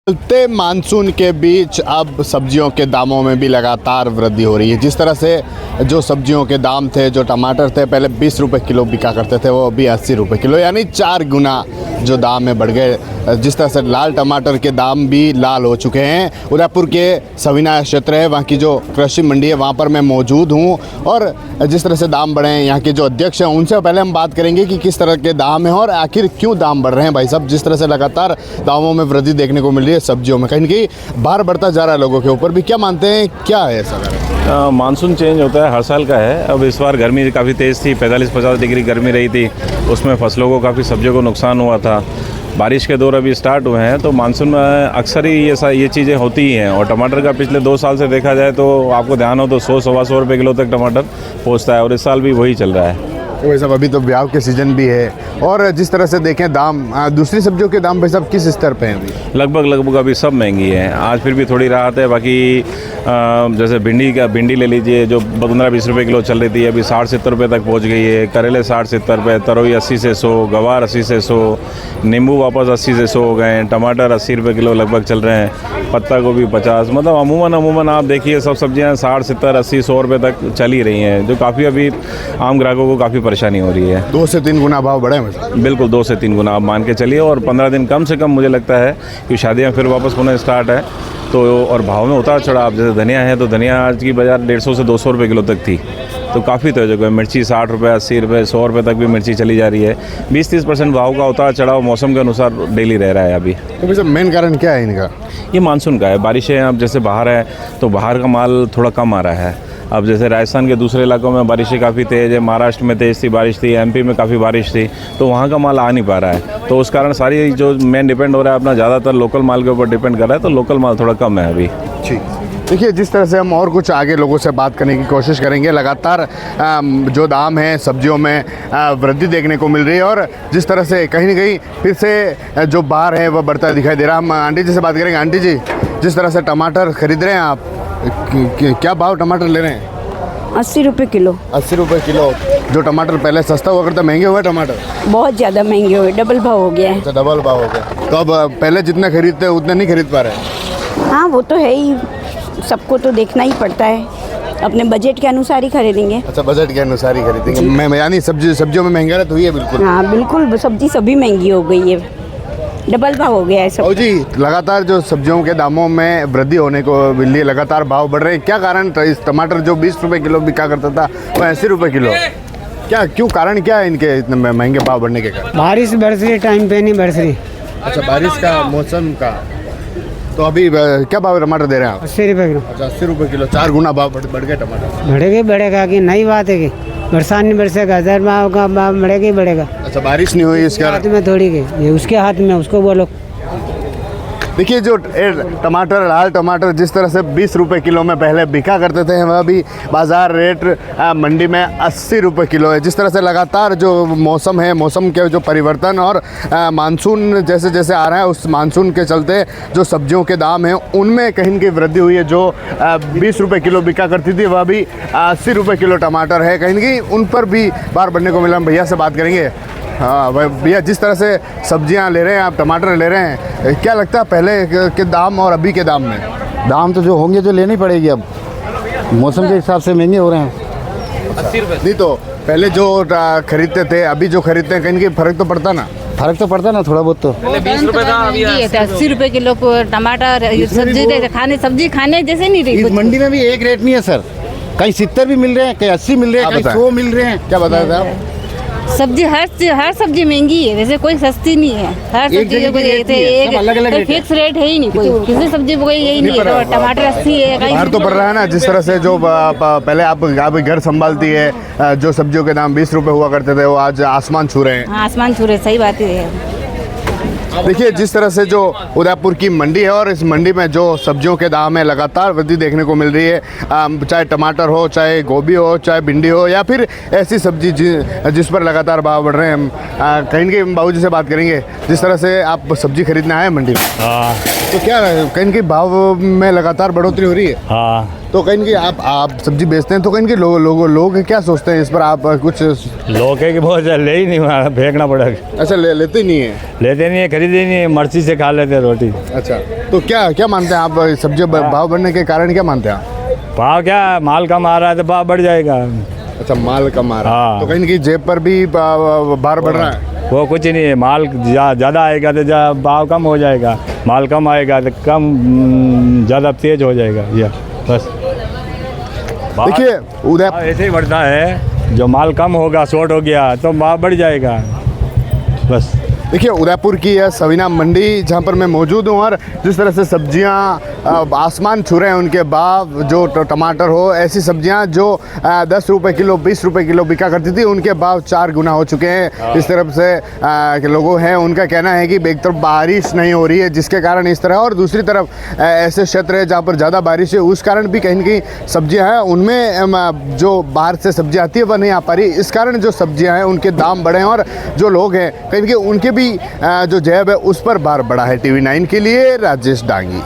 चलते मानसून के बीच अब सब्जियों के दामों में भी लगातार वृद्धि हो रही है। जिस तरह से जो सब्जियों के दाम थे, जो टमाटर थे पहले 20 रुपये किलो बिका करते थे, वो अभी 80 रुपये किलो, यानी 4 गुना जो दाम में बढ़ गए। जिस तरह से लाल टमाटर के दाम भी लाल हो चुके हैं। उदयपुर के सविना क्षेत्र है, वहाँ की जो कृषि मंडी है वहाँ पर मैं मौजूद हूँ और जिस तरह से दाम बढ़े हैं, यहाँ के जो अध्यक्ष हैं उनसे पहले हम बात करेंगे कि किस तरह के दाम हैं और आखिर क्यों दाम बढ़ रहे हैं। भाई साहब, जिस तरह से लगातार दामों में वृद्धि देखने को मिल रही है सब्जियों में, कहीं ना कहीं भार बढ़ता जा रहा है लोगों के ऊपर भी, क्या मानते हैं क्या है ऐसा? मानसून चेंज होता है, हर साल का है। अब इस बार गर्मी काफ़ी तेज़ थी, 45-50 डिग्री गर्मी रही थी, उसमें फसलों को काफ़ी सब्जियों को नुकसान हुआ था। बारिश के दौर अभी स्टार्ट हुए हैं तो मानसून में अक्सर ही ये चीज़ें होती ही हैं। और टमाटर का पिछले 2 साल से देखा जाए तो आपको ध्यान हो तो 100-125 रुपये किलो तक टमाटर पहुँचता है और इस साल भी वही चल रहा है। तो भाई साहब, अभी तो ब्याह के सीज़न भी है और जिस तरह से देखें दाम, दूसरी सब्जियों के दाम भाई साहब किस स्तर पे हैं अभी? लगभग अभी सब महंगी है। आज फिर भी थोड़ी राहत है। बाकी जैसे भिंडी ले लीजिए जो 15-20 रुपये किलो चल रही थी, अभी 60-70 रुपये तक पहुंच गई है। करेले 60-70 रुपये, तरोई 80 से 100, गवार 80 से 100, नींबू वापस 80 से 100 हो गए हैं। टमाटर 80 रुपये किलो लगभग चल रहे हैं। पत्ता गोभी 50, मतलब अमूमन आप देखिए सब सब्जियाँ 60-70-80-100 रुपये तक चल ही रही हैं, जो काफ़ी अभी आम ग्राहकों को काफ़ी परेशानी हो रही है। 2 से 3 गुना भाव बढ़े हैं? बिल्कुल 2 से 3 गुना आप मान के चलिए। और 15 दिन कम से कम मुझे लगता है कि शादियाँ फिर वापस होना स्टार्ट है तो, और भाव में उतार चढ़ाव, जैसे धनिया है तो धनिया आज की बाज़ार 150 से 200 रुपये किलो तक थी, तो काफ़ी तेज हो गई। मिर्ची 60 रुपये, 80 रुपये, 100 रुपये तक भी मिर्ची चली जा रही है। 20-30% भाव का उतार चढ़ाव मौसम के अनुसार डेली रह रहा है अभी। तो वैसे मेन कारण क्या है इनका? ये मानसून का है। बारिशें अब जैसे बाहर है तो बाहर का माल थोड़ा कम आ रहा है। अब जैसे राजस्थान के दूसरे इलाकों में बारिशें काफ़ी तेज़ है, महाराष्ट्र में तेज़ थी बारिश थी, एमपी में काफ़ी बारिश थी, तो वहाँ का माल आ नहीं पा रहा है। तो उस कारण सारी जो मेन डिपेंड हो रहा है अपना ज़्यादातर लोकल माल के ऊपर डिपेंड कर रहा है, तो लोकल माल थोड़ा कम है अभी। ठीक, देखिए जिस तरह से हम और कुछ आगे लोगों से बात करने की कोशिश करेंगे। लगातार जो दाम है सब्जियों में वृद्धि देखने को मिल रही है और जिस तरह से कहीं ना कहीं फिर से जो भार है वह बढ़ता दिखाई दे रहा है। हम आंटी जी से बात करेंगे। आंटी जी, जिस तरह से टमाटर खरीद रहे हैं आप, क्या भाव टमाटर ले रहे हैं? 80 रुपये किलो। 80 रुपये किलो। जो टमाटर पहले सस्ता हुआ करता, महंगे हुए टमाटर? बहुत ज़्यादा महंगे हुए, डबल भाव हो गया है। अच्छा, डबल भाव हो गया। तो अब पहले जितने खरीदते उतने नहीं खरीद पा रहे? हाँ, वो तो है ही, सबको तो देखना ही पड़ता है, अपने बजट के अनुसार ही खरीदेंगे। अच्छा, बजट के अनुसार ही खरीदेंगे। यानी सब्जियों में महंगा तो हुई है? बिल्कुल हाँ बिल्कुल, सब्जी सभी महंगी हो गई है, डबल भाव हो गया है सब। जी, लगातार जो सब्जियों के दामों में वृद्धि होने को मिल रही है, लगातार भाव बढ़ रहे हैं। क्या कारण? इस टमाटर जो 20 रुपये किलो बिका करता था वो 80 रुपये किलो, क्यों कारण क्या है इनके इतने महंगे भाव बढ़ने के कारण? बारिश बरस रही, टाइम पे नहीं बरस रही। अच्छा, बारिश का मौसम का। तो अभी क्या भाव टमाटर दे रहे हैं आप? 80 रुपये किलो। अच्छा, 80 रुपये किलो। 4 गुना भाव बढ़ गया टमाटर। बढ़ेगा कि नई बात है कि बरसात नहीं बरसेगा, 1000 भाव का भाव बढ़ेगा ही बढ़ेगा। अच्छा, बारिश नहीं हुई इसके हाथ में थोड़ी के, ये उसके हाथ में, उसको बोलो। देखिए जो टमाटर, लाल टमाटर जिस तरह से 20 रुपये किलो में पहले बिका करते थे, वह अभी बाज़ार रेट मंडी में 80 रुपये किलो है। जिस तरह से लगातार जो मौसम है, मौसम के जो परिवर्तन और मानसून जैसे जैसे आ रहा है, उस मानसून के चलते जो सब्जियों के दाम हैं उनमें कहीं न कहीं वृद्धि हुई है। जो 20 रुपये किलो बिका करती थी वह अभी 80 रुपये किलो टमाटर है। कहीं न कहीं उन पर भी भार बढ़ने को मिला। भैया से बात करेंगे। हाँ भैया, जिस तरह से सब्जियां ले रहे हैं आप, टमाटर ले रहे हैं, क्या लगता है पहले के दाम और अभी के दाम में? दाम तो जो होंगे जो लेनी पड़ेगी, अब मौसम के हिसाब से महंगे हो रहे हैं। 80 रुपये नहीं तो पहले जो खरीदते थे अभी जो खरीदते हैं, कहीं फर्क तो पड़ता ना? फर्क तो पड़ता ना थोड़ा बहुत। तो 20 रुपये का 80 रुपये किलो को टमाटर, सब्जी खाने जैसे नहीं रही। इस मंडी में भी एक रेट नहीं है सर, कहीं 70 भी मिल रहे हैं, कहीं 80 मिल रहे हैं, कहीं 100 मिल रहे हैं। क्या बताया था आप? सब्जी हर सब्जी महंगी है, वैसे कोई सस्ती नहीं है। हर सब्जी एक फिक्स रेट है ही नहीं, कोई किसी सब्जी को कोई यही नहीं है। टमाटर 80 है, बाहर तो पड़ रहा है ना। जिस तरह से जो पहले आप घर संभालती है, जो सब्जियों के दाम 20 रुपये हुआ करते थे वो आज आसमान छू रहे हैं। आसमान छू रहे, सही बात है। देखिए जिस तरह से जो उदयपुर की मंडी है और इस मंडी में जो सब्जियों के दाम है लगातार वृद्धि देखने को मिल रही है। चाहे टमाटर हो, चाहे गोभी हो, चाहे भिंडी हो, या फिर ऐसी सब्जी जिस पर लगातार भाव बढ़ रहे हैं। हम कहीं न कहीं बाबू जी से बात करेंगे। जिस तरह से आप सब्जी खरीदने आए मंडी में, तो क्या कहीं न कहीं भाव में लगातार बढ़ोतरी हो रही है? हाँ, तो कहीं कि आप सब्जी बेचते हैं तो कहीं कि लोग क्या सोचते हैं इस पर? आप कुछ लोग है कि बहुत ले ही नहीं, फेंकना पड़ेगा। अच्छा, लेते नहीं है? लेते नहीं है, खरीदे नहीं है, मर्जी से खा लेते हैं रोटी। अच्छा, तो क्या क्या मानते हैं आप, सब्जी भाव बढ़ने के कारण क्या मानते हैं आप? भाव क्या, माल कम आ रहा है तो भाव बढ़ जाएगा। अच्छा, माल कम आ रहा है, हाँ। तो कहीं ना कहीं जेब पर भी भार बढ़ रहा है। वो कुछ नहीं है, माल ज़्यादा आएगा तो भाव कम हो जाएगा, माल कम आएगा तो कम ज़्यादा तेज हो जाएगा। ये बस देखिए उदय, ऐसे ही बढ़ता है, जो माल कम होगा, शॉर्ट हो गया तो भाव बढ़ जाएगा बस। देखिए उदयपुर की यह सवीना मंडी जहाँ पर मैं मौजूद हूँ, और जिस तरह से सब्जियाँ आसमान छू रहे हैं उनके भाव, जो टमाटर हो, ऐसी सब्जियाँ जो 10 रुपये किलो 20 रुपये किलो बिका करती थी, उनके भाव 4 गुना हो चुके हैं। इस तरफ से लोगों हैं, उनका कहना है कि एक तरफ बारिश नहीं हो रही है जिसके कारण इस तरह, और दूसरी तरफ ऐसे क्षेत्र है जहाँ पर ज़्यादा बारिश है, उस कारण भी कहीं ना कहीं सब्जियाँ हैं उनमें जो बाहर से सब्जी आती है वह नहीं आ पा रही। इस कारण जो सब्जियाँ हैं उनके दाम बढ़े हैं, और जो लोग हैं कहीं ना कहीं उनके भी जो जेब है उस पर भार बढ़ा है। TV9 के लिए राजेश डांगी।